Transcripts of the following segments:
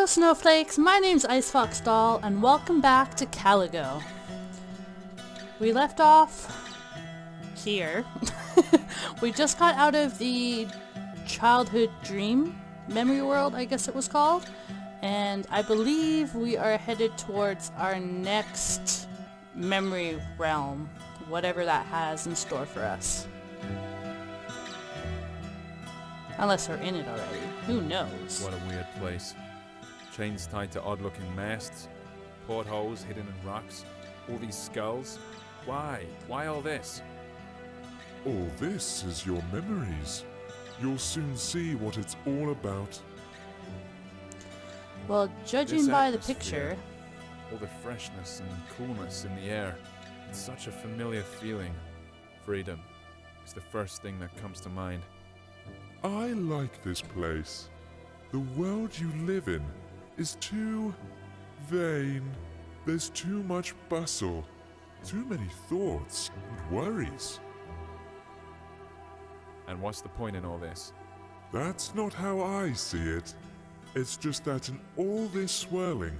Hello Snowflakes, my name's Icefoxdoll and welcome back to Caligo. We left off here. We just got out of the childhood dream memory world, I guess it was called, and I believe we are headed towards our next memory realm, whatever that has in store for us. Unless we're in it already. Who knows? What a weird place. Chains tied to odd-looking masts, portholes hidden in rocks, all these skulls. Why? Why all this? All this is your memories. You'll soon see what it's all about. Well, judging This by the atmosphere, picture... all the freshness and coolness in the air. It's such a familiar feeling. Freedom is the first thing that comes to mind. I like this place. The world you live in is too vain. There's too much bustle, too many thoughts and worries. And what's the point in all this? That's not how I see it. It's just that in all this swirling,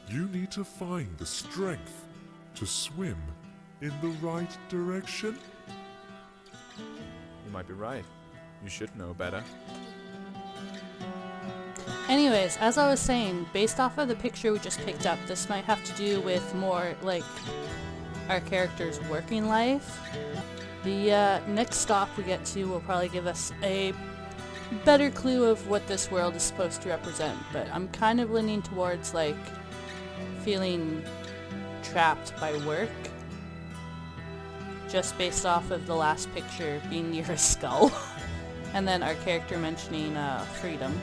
you need to find the strength to swim in the right direction. You might be right. You should know better. Anyways, as I was saying, based off of the picture we just picked up, this might have to do with more, like, our character's working life. The next stop we get to will probably give us a better clue of what this world is supposed to represent, but I'm kind of leaning towards, like, feeling trapped by work, just based off of the last picture being near a skull, and then our character mentioning freedom.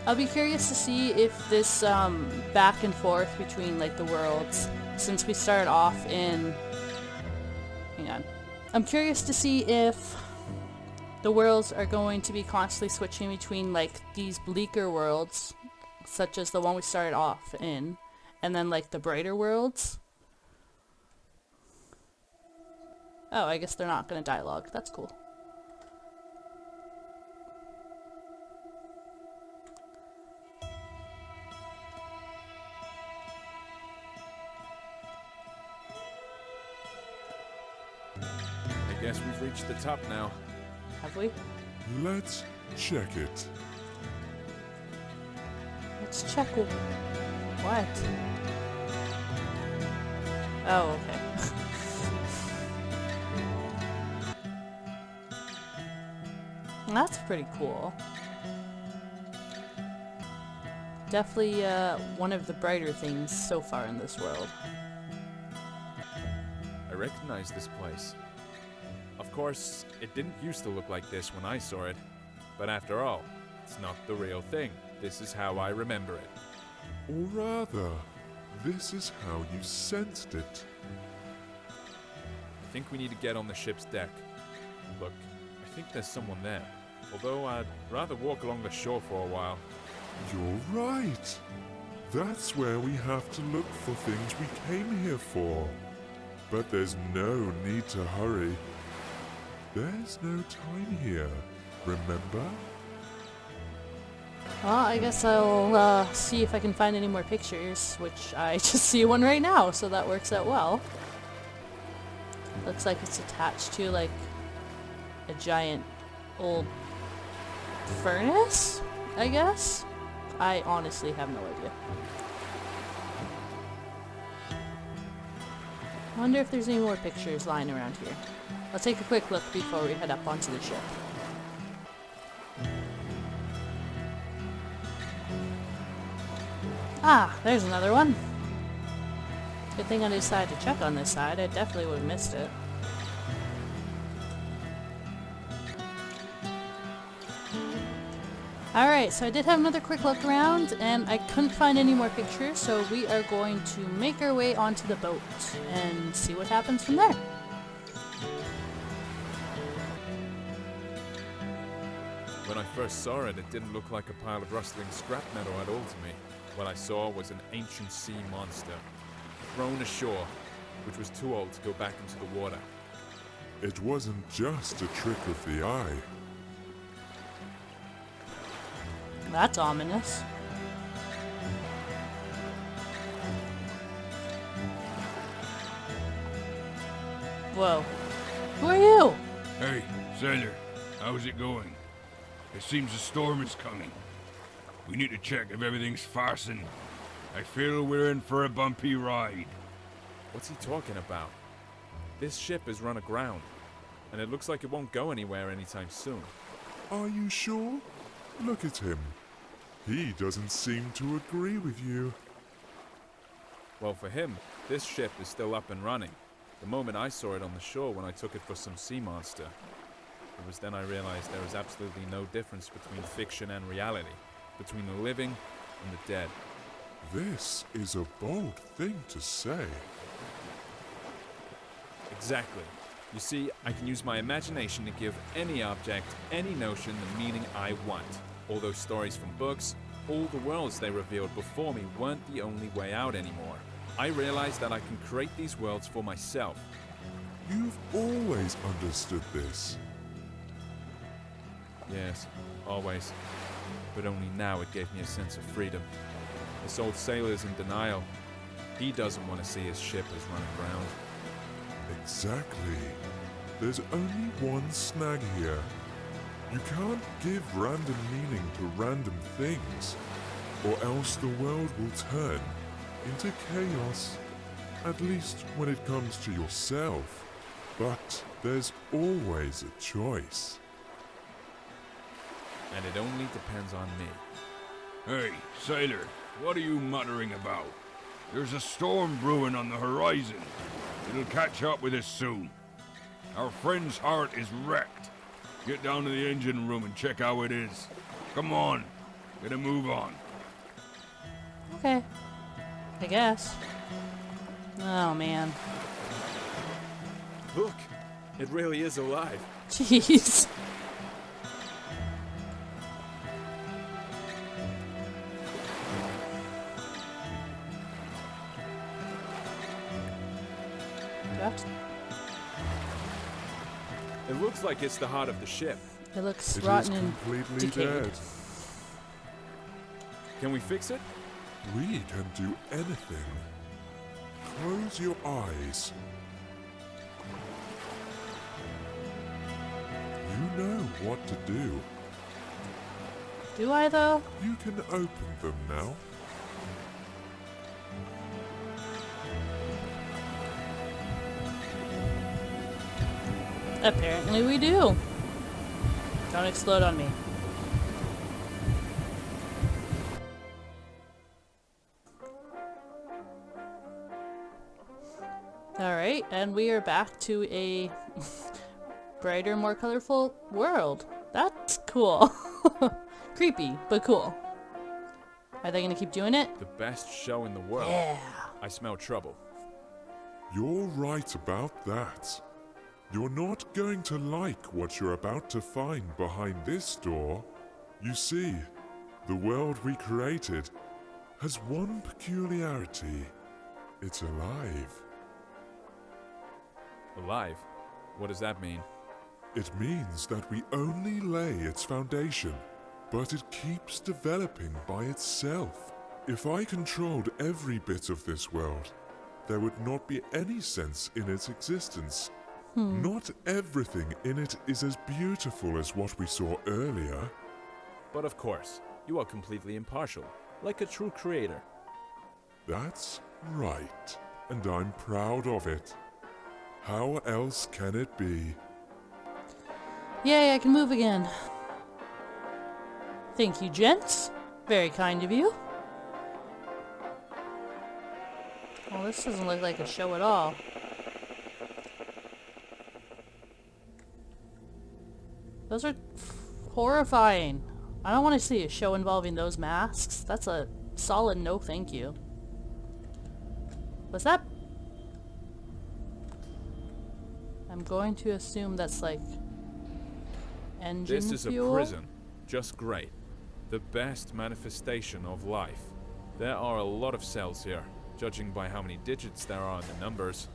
I'll be curious to see if this back and forth between, like, the worlds, since we started off in... Hang on. I'm curious to see if the worlds are going to be constantly switching between, like, these bleaker worlds, such as the one we started off in, and then, like, the brighter worlds. Oh, I guess they're not going to dialogue. That's cool. I guess we've reached the top now. Have we? Let's check it. Let's check it. What? Oh, okay. That's pretty cool. Definitely one of the brighter things so far in this world. I recognize this place. Of course, it didn't used to look like this when I saw it, but after all, it's not the real thing. This is how I remember it. Or rather, this is how you sensed it. I think we need to get on the ship's deck. Look, I think there's someone there, although I'd rather walk along the shore for a while. You're right. That's where we have to look for things we came here for. But there's no need to hurry. There's no time here, remember? Well, I guess I'll see if I can find any more pictures, which I just see one right now, so that works out well. Looks like it's attached to, like, a giant old furnace, I guess? I honestly have no idea. I wonder if there's any more pictures lying around here. I'll take a quick look before we head up onto the ship. Ah, there's another one. Good thing I decided to check on this side. I definitely would have missed it. Alright, so I did have another quick look around, and I couldn't find any more pictures, so we are going to make our way onto the boat and see what happens from there. When I first saw it, it didn't look like a pile of rustling scrap metal at all to me. What I saw was an ancient sea monster, thrown ashore, which was too old to go back into the water. It wasn't just a trick of the eye. That's ominous. Whoa. Who are you? Hey, sailor, how's it going? It seems a storm is coming. We need to check if everything's fastened. I feel we're in for a bumpy ride. What's he talking about? This ship is run aground, and it looks like it won't go anywhere anytime soon. Are you sure? Look at him. He doesn't seem to agree with you. Well, for him, this ship is still up and running. The moment I saw it on the shore when I took it for some sea monster. It was then I realized there is absolutely no difference between fiction and reality, between the living and the dead. This is a bold thing to say. Exactly. You see, I can use my imagination to give any object, any notion the meaning I want. All those stories from books, all the worlds they revealed before me weren't the only way out anymore. I realized that I can create these worlds for myself. You've always understood this. Yes, always. But only now it gave me a sense of freedom. This old sailor's in denial. He doesn't want to see his ship as run aground. Exactly. There's only one snag here. You can't give random meaning to random things, or else the world will turn into chaos. At least when it comes to yourself. But there's always a choice. And it only depends on me. Hey, sailor, what are you muttering about? There's a storm brewing on the horizon. It'll catch up with us soon. Our friend's heart is wrecked. Get down to the engine room and check how it is. Come on, gotta move on. Okay. I guess. Oh, man. Look! It really is alive. Jeez. What? It looks like it's the heart of the ship. It looks It is rotten and completely decayed. dead. Can we fix it? We can do anything. Close your eyes. You know what to do. Do I, though? You can open them now. Apparently we do. Don't explode on me. Alright, and we are back to a brighter, more colorful world. That's cool. Creepy, but cool. Are they gonna keep doing it? The best show in the world. Yeah. I smell trouble. You're right about that. You're not going to like what you're about to find behind this door. You see, the world we created has one peculiarity. It's alive. Alive? What does that mean? It means that we only lay its foundation, but it keeps developing by itself. If I controlled every bit of this world, there would not be any sense in its existence. Not everything in it is as beautiful as what we saw earlier. But of course, you are completely impartial, like a true creator. That's right, and I'm proud of it. How else can it be? Yay, I can move again. Thank you, gents. Very kind of you. Well, this doesn't look like a show at all. Those are horrifying. I don't want to see a show involving those masks. That's a solid no thank you. Was that... I'm going to assume that's like... engine This is fuel? a prison. Just great. The best manifestation of life. There are a lot of cells here, judging by how many digits there are in the numbers.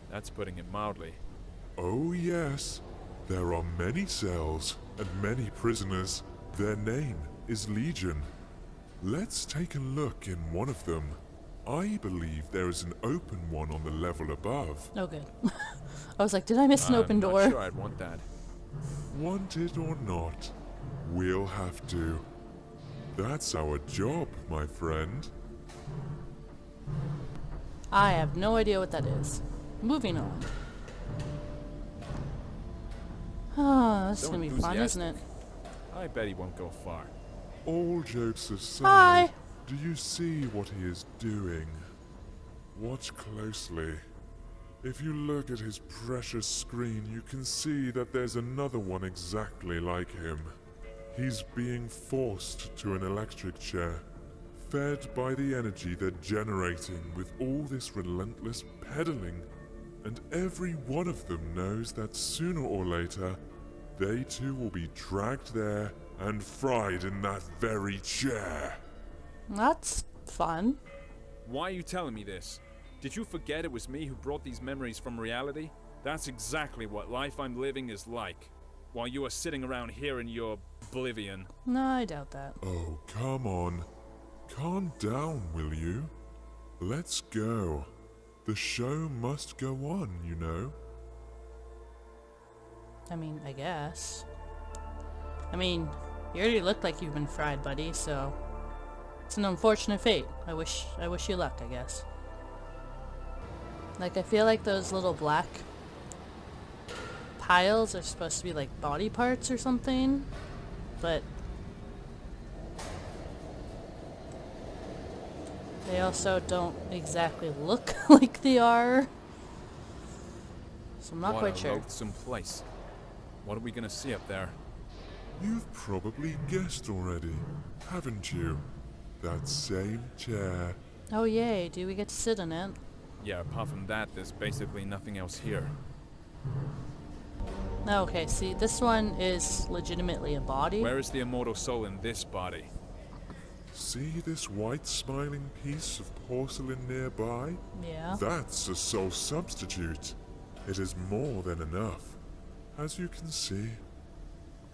That's putting it mildly. Oh yes, there are many cells and many prisoners. Their name is Legion. Let's take a look in one of them. I believe there is an open one on the level above. Oh, good. I was like, did I miss an open door? I'm not sure I'd want that. Want it or not, we'll have to. That's our job, my friend. I have no idea what that is. Moving on. Oh, this is So gonna be fun, isn't it? enthusiastic. I bet he won't go far. All jokes aside, Hi. do you see what he is doing? Watch closely. If you look at his precious screen, you can see that there's another one exactly like him. He's being forced to an electric chair, fed by the energy they're generating with all this relentless pedaling. And every one of them knows that sooner or later, they too will be dragged there and fried in that very chair. That's fun. Why are you telling me this? Did you forget it was me who brought these memories from reality? That's exactly what life I'm living is like, while you are sitting around here in your oblivion. No, I doubt that. Oh, come on. Calm down, will you? Let's go. The show must go on, you know. I mean, I guess. I mean, you already look like you've been fried, buddy, so it's an unfortunate fate. I wish you luck, I guess. Like, I feel like those little black piles are supposed to be like body parts or something, but they also don't exactly look like they are. So I'm not quite sure. What a loathsome place. What are we gonna see up there? You've probably guessed already, haven't you? That same chair. Oh yay, do we get to sit in it? Yeah, apart from that, there's basically nothing else here. Okay, see, this one is legitimately a body. Where is the immortal soul in this body? See this white smiling piece of porcelain nearby? Yeah. That's a soul substitute. It is more than enough, as you can see.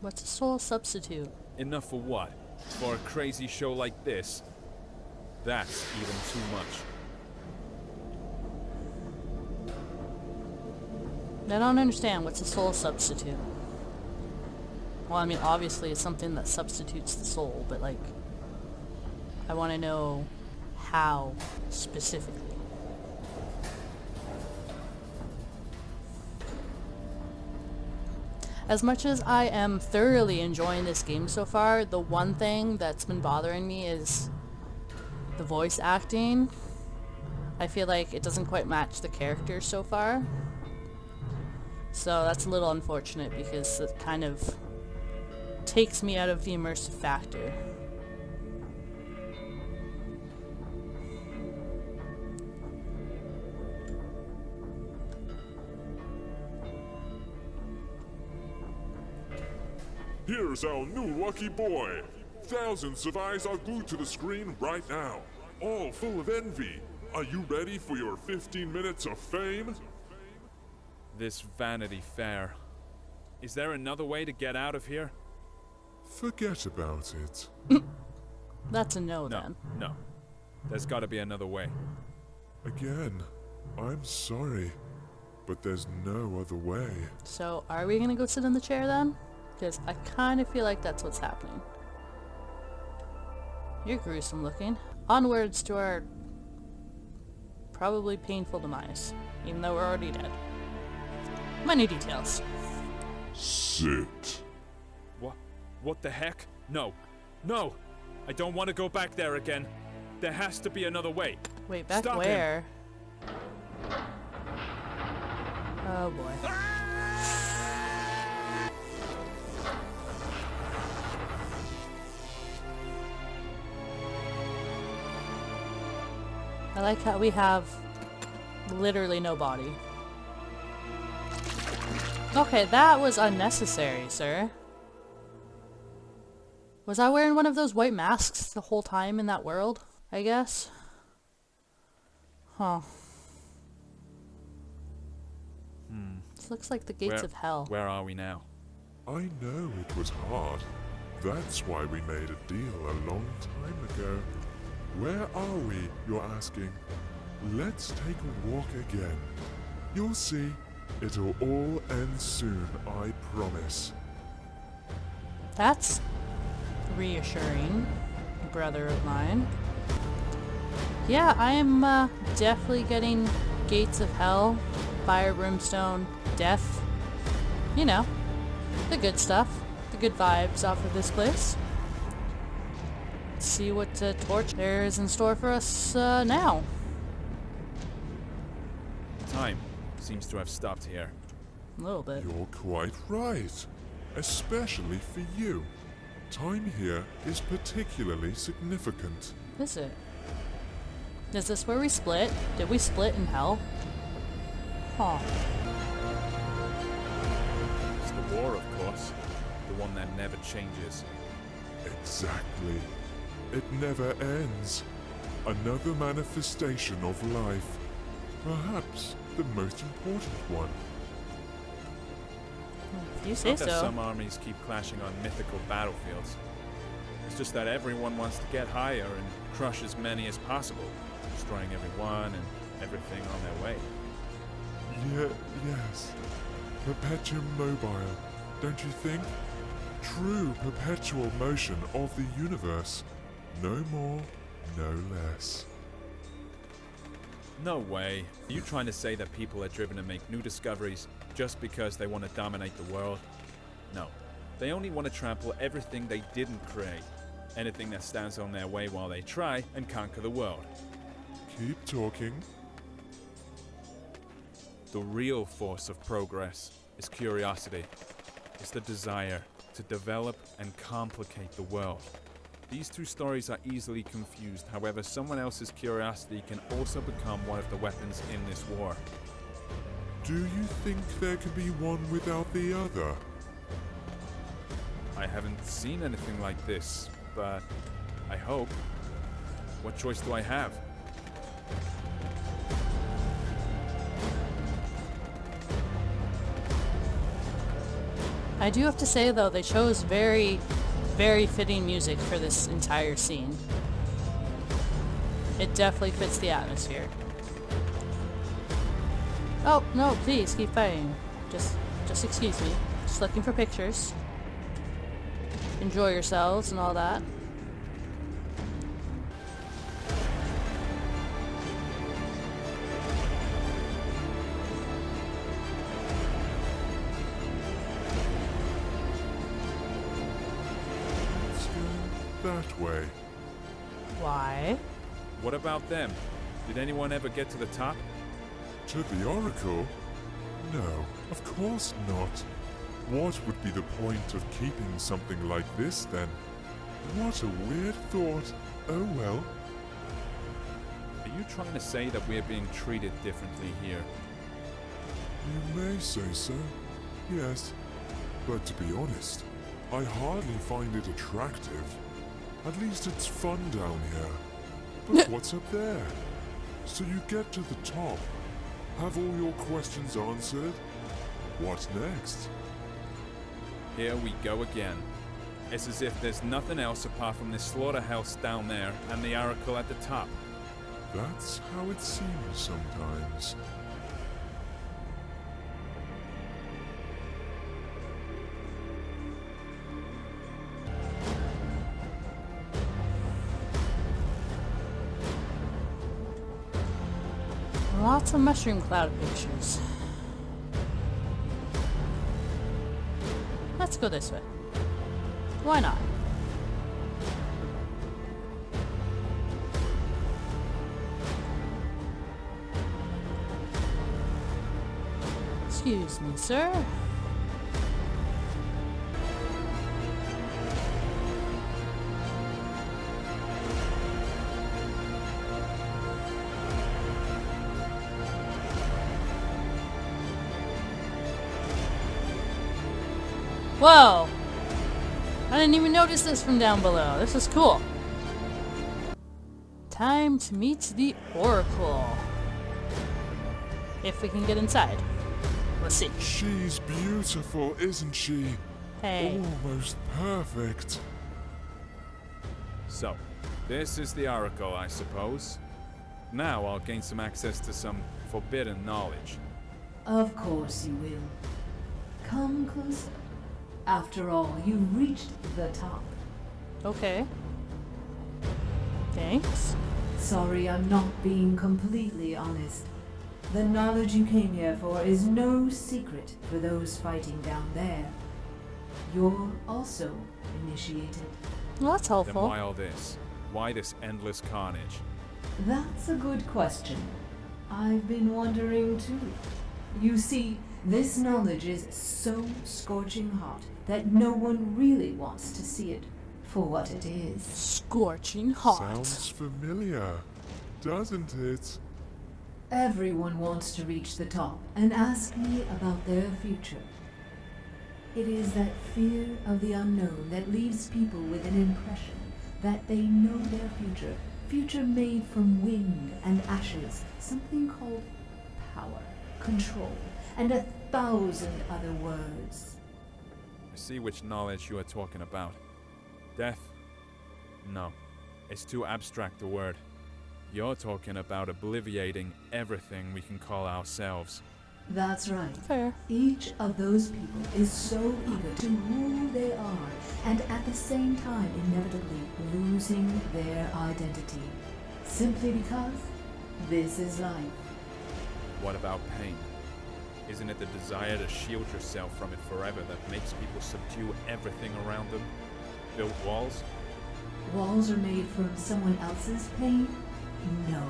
What's a soul substitute? Enough for what? For a crazy show like this? That's even too much. I don't understand. What's a soul substitute? Well, I mean, obviously it's something that substitutes the soul, but like, I want to know how specifically. As much as I am thoroughly enjoying this game so far, the one thing that's been bothering me is the voice acting. I feel like it doesn't quite match the characters so far. So that's a little unfortunate because it kind of takes me out of the immersive factor. Here's our new lucky boy. Thousands of eyes are glued to the screen right now, all full of envy. Are you ready for your 15 minutes of fame? This Vanity Fair. Is there another way to get out of here? Forget about it. That's a no then. No. There's gotta be another way. Again, I'm sorry, but there's no other way. So are we gonna go sit in the chair then? Because I kind of feel like that's what's happening. You're gruesome looking. Onwards to our probably painful demise, even though we're already dead. Many details. Sit. What the heck? No. No! I don't want to go back there again. There has to be another way. Wait, back Stop where? Oh boy. I like how we have literally no body. Okay, that was unnecessary, sir. Was I wearing one of those white masks the whole time in that world, I guess? Huh. This looks like the gates of hell. Where are we now? I know it was hard. That's why we made a deal a long time ago. Where are we, you're asking? Let's take a walk again. You'll see, it'll all end soon, I promise. That's reassuring, brother of mine. Yeah, I am definitely getting gates of hell, fire, brimstone, death. You know, the good stuff, the good vibes off of this place. Let's see what torch there is in store for us now. Time seems to have stopped here. A little bit. You're quite right. Especially for you. Time here is particularly significant. Is it? Is this where we split? Did we split in hell? Huh. It's the war, of course. The one that never changes. Exactly. It never ends. Another manifestation of life. Perhaps the most important one. If you say Not that so. some armies keep clashing on mythical battlefields. It's just that everyone wants to get higher and crush as many as possible, destroying everyone and everything on their way. Yes. Perpetuum mobile, don't you think? True perpetual motion of the universe. No more, no less. No way. Are you trying to say that people are driven to make new discoveries just because they want to dominate the world? No. They only want to trample everything they didn't create. Anything that stands on their way while they try and conquer the world. Keep talking. The real force of progress is curiosity. It's the desire to develop and complicate the world. These two stories are easily confused, however, someone else's curiosity can also become one of the weapons in this war. Do you think there can be one without the other? I haven't seen anything like this, but I hope. What choice do I have? I do have to say though, they chose very, very fitting music for this entire scene. It definitely fits the atmosphere. Oh, no, please keep fighting. Just excuse me. Just looking for pictures. Enjoy yourselves and all that. Let's go that way. Why? What about them? Did anyone ever get to the top? To the Oracle? No, of course not. What would be the point of keeping something like this then? What a weird thought. Oh well. Are you trying to say that we're being treated differently here? You may say so, yes. But to be honest, I hardly find it attractive. At least it's fun down here. But what's up there? So you get to the top. Have all your questions answered? What next? Here we go again. It's as if there's nothing else apart from this slaughterhouse down there and the Oracle at the top. That's how it seems sometimes. Lots of mushroom cloud pictures. Let's go this way. Why not? Excuse me, sir. Whoa! I didn't even notice this from down below. This is cool. Time to meet the Oracle. If we can get inside. Let's see. She's beautiful, isn't she? Hey. Almost perfect. So, this is the Oracle, I suppose. Now I'll gain some access to some forbidden knowledge. Of course you will. Come closer. After all, you've reached the top. Okay. Thanks. Sorry, I'm not being completely honest. The knowledge you came here for is no secret for those fighting down there. You're also initiated. Well, that's Then helpful. why all this? Why this endless carnage? That's a good question. I've been wondering too. You see, this knowledge is so scorching hot that no one really wants to see it for what it is. Scorching hot. Sounds familiar, doesn't it? Everyone wants to reach the top and ask me about their future. It is that fear of the unknown that leaves people with an impression that they know their future. Future made from wind and ashes, something called power, control, and 1,000 other words. I see which knowledge you are talking about. Death? No. It's too abstract a word. You're talking about obliviating everything we can call ourselves. That's right. Fair. Each of those people is so eager to who they are, and at the same time inevitably losing their identity. Simply because this is life. What about pain? Isn't it the desire to shield yourself from it forever that makes people subdue everything around them? Build walls? Walls are made from someone else's pain? No.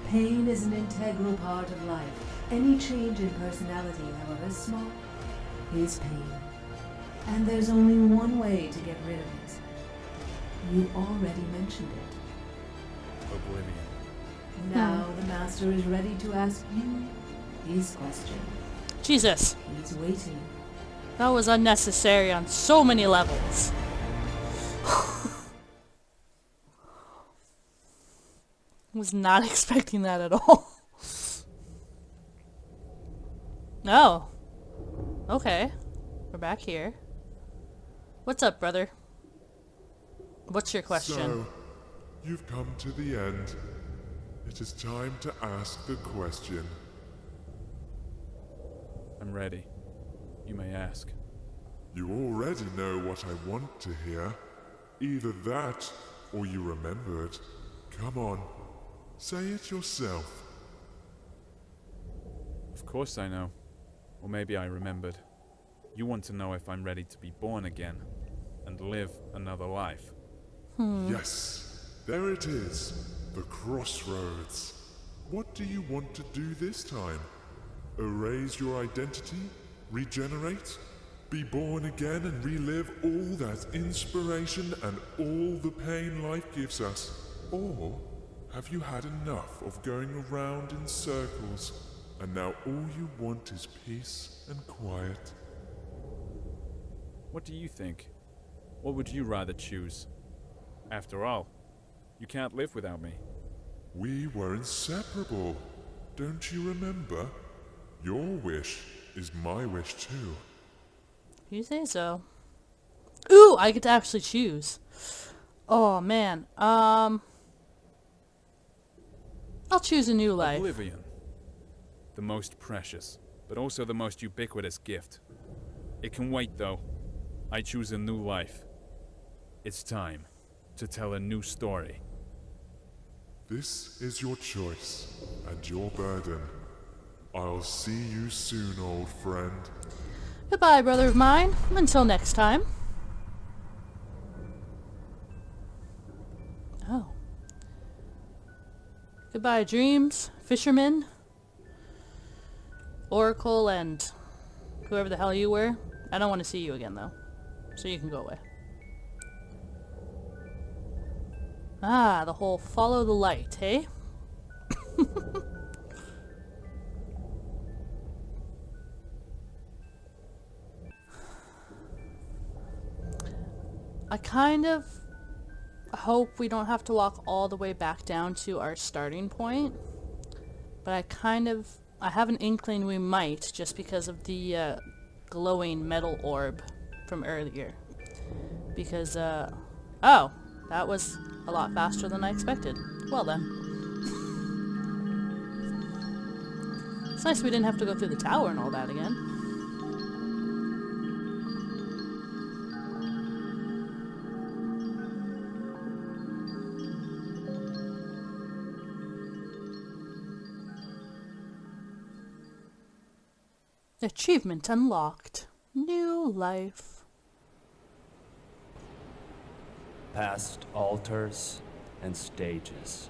Pain is an integral part of life. Any change in personality, however small, is pain. And there's only one way to get rid of it. You already mentioned it. Oblivion. Now the Master is ready to ask you his question. Jesus. He's waiting. That was unnecessary on so many levels. Was not expecting that at all. Oh. Okay. We're back here. What's up, brother? What's your question? So, you've come to the end. It is time to ask the question. I'm ready. You may ask. You already know what I want to hear. Either that, or you remember it. Come on, say it yourself. Of course I know. Or maybe I remembered. You want to know if I'm ready to be born again and live another life. Yes, there it is. The crossroads. What do you want to do this time? Erase your identity? Regenerate? Be born again and relive all that inspiration and all the pain life gives us? Or have you had enough of going around in circles and now all you want is peace and quiet? What do you think? What would you rather choose? After all, you can't live without me. We were inseparable. Don't you remember? Your wish is my wish too. You say so. Ooh, I get to actually choose. Oh man. I'll choose a new life. Oblivion. The most precious, but also the most ubiquitous gift. It can wait though. I choose a new life. It's time to tell a new story. This is your choice and your burden. I'll see you soon, old friend. Goodbye, brother of mine. Until next time. Oh. Goodbye, dreams, fishermen, Oracle, and whoever the hell you were. I don't want to see you again, though. So you can go away. Ah, the whole follow the light, hey? I kind of hope we don't have to walk all the way back down to our starting point. But I have an inkling we might, just because of the glowing metal orb from earlier. Because, oh, That was a lot faster than I expected. Well then. It's nice we didn't have to go through the tower and all that again. Achievement unlocked. New life. Past altars and stages.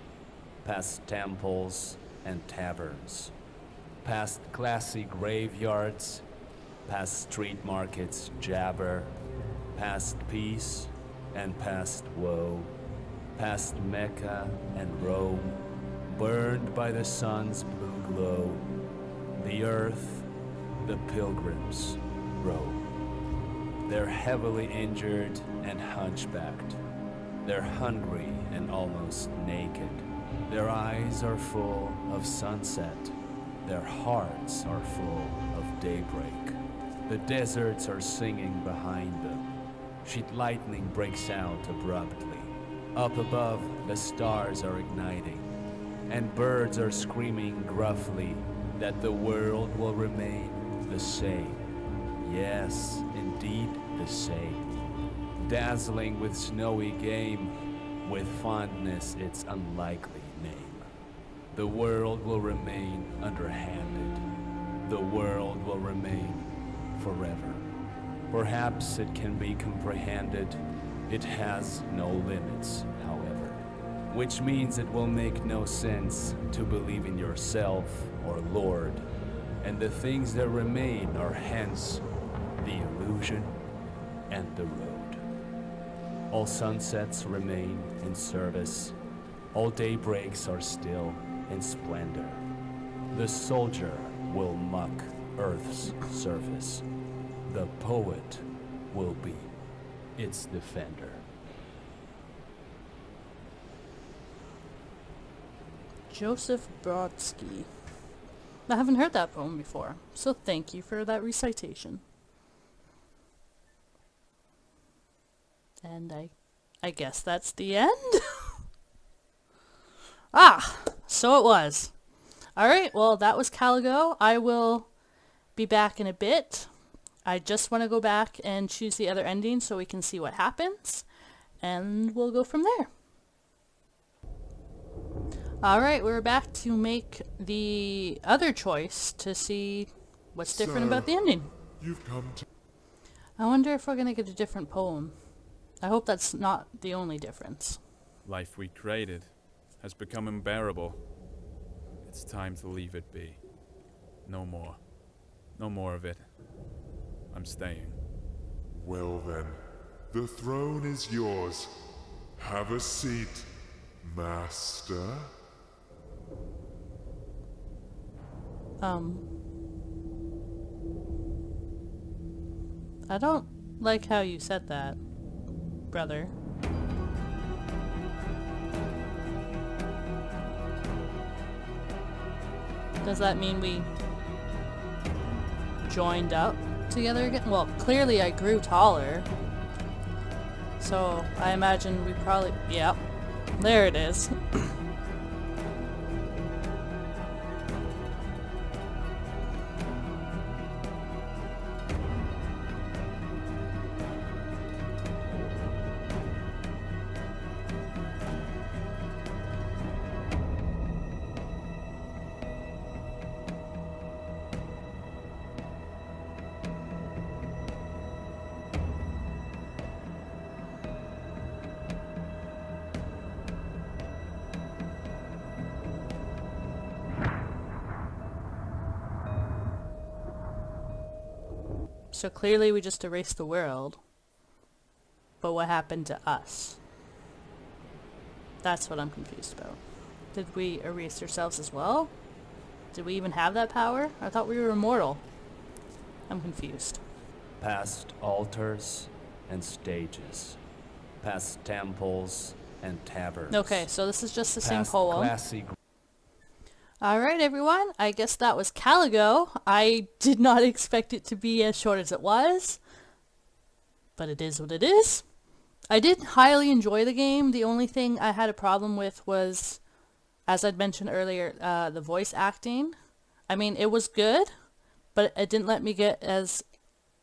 Past temples and taverns. Past classy graveyards. Past street markets jabber. Past peace and past woe. Past Mecca and Rome. Burned by the sun's blue glow. The earth the pilgrims roam. They're heavily injured and hunchbacked. They're hungry and almost naked. Their eyes are full of sunset. Their hearts are full of daybreak. The deserts are singing behind them. Sheet lightning breaks out abruptly. Up above, the stars are igniting. And birds are screaming gruffly that the world will remain the same. Yes, indeed the same. Dazzling with snowy game, with fondness its unlikely name. The world will remain underhanded. The world will remain forever. Perhaps it can be comprehended. It has no limits, however. Which means it will make no sense to believe in yourself or Lord. And the things that remain are hence the illusion and the road. All sunsets remain in service. All daybreaks are still in splendor. The soldier will muck Earth's surface. The poet will be its defender. Joseph Brodsky. I haven't heard that poem before, so thank you for that recitation. And I guess that's the end? So it was. Alright, well that was Caligo. I will be back in a bit. I just want to go back and choose the other ending so we can see what happens. And we'll go from there. Alright, we're back to make the other choice to see what's different about the ending. You've come to... I wonder if we're going to get a different poem. I hope that's not the only difference. Life we created has become unbearable. It's time to leave it be. No more. No more of it. I'm staying. Well then, the throne is yours. Have a seat, Master. I don't like how you said that, brother. Does that mean we joined up together again? Well, clearly I grew taller. So I imagine we probably... Yep. There it is. So clearly we just erased the world. But what happened to us? That's what I'm confused about. Did we erase ourselves as well? Did we even have that power? I thought we were immortal. I'm confused. Past altars and stages. Past temples and taverns. Okay, so this is just the same Past poem. classy Alright everyone, I guess that was Caligo. I did not expect it to be as short as it was. But it is what it is. I did highly enjoy the game. The only thing I had a problem with was, as I'd mentioned earlier, the voice acting. I mean, it was good, but it didn't let me get as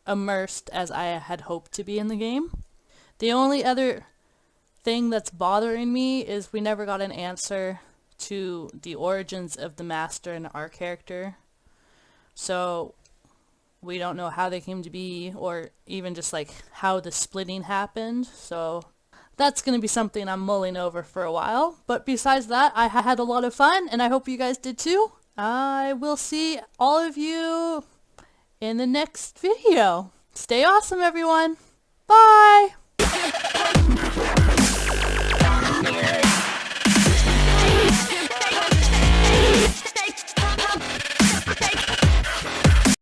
immersed as I had hoped to be in the game. The only other thing that's bothering me is we never got an answer to the origins of the Master and our character. So we don't know how they came to be, or even just like how the splitting happened. So that's going to be something I'm mulling over for a while. But besides that, I had a lot of fun, and I hope you guys did too. I will see all of you in the next video. Stay awesome, everyone. Bye!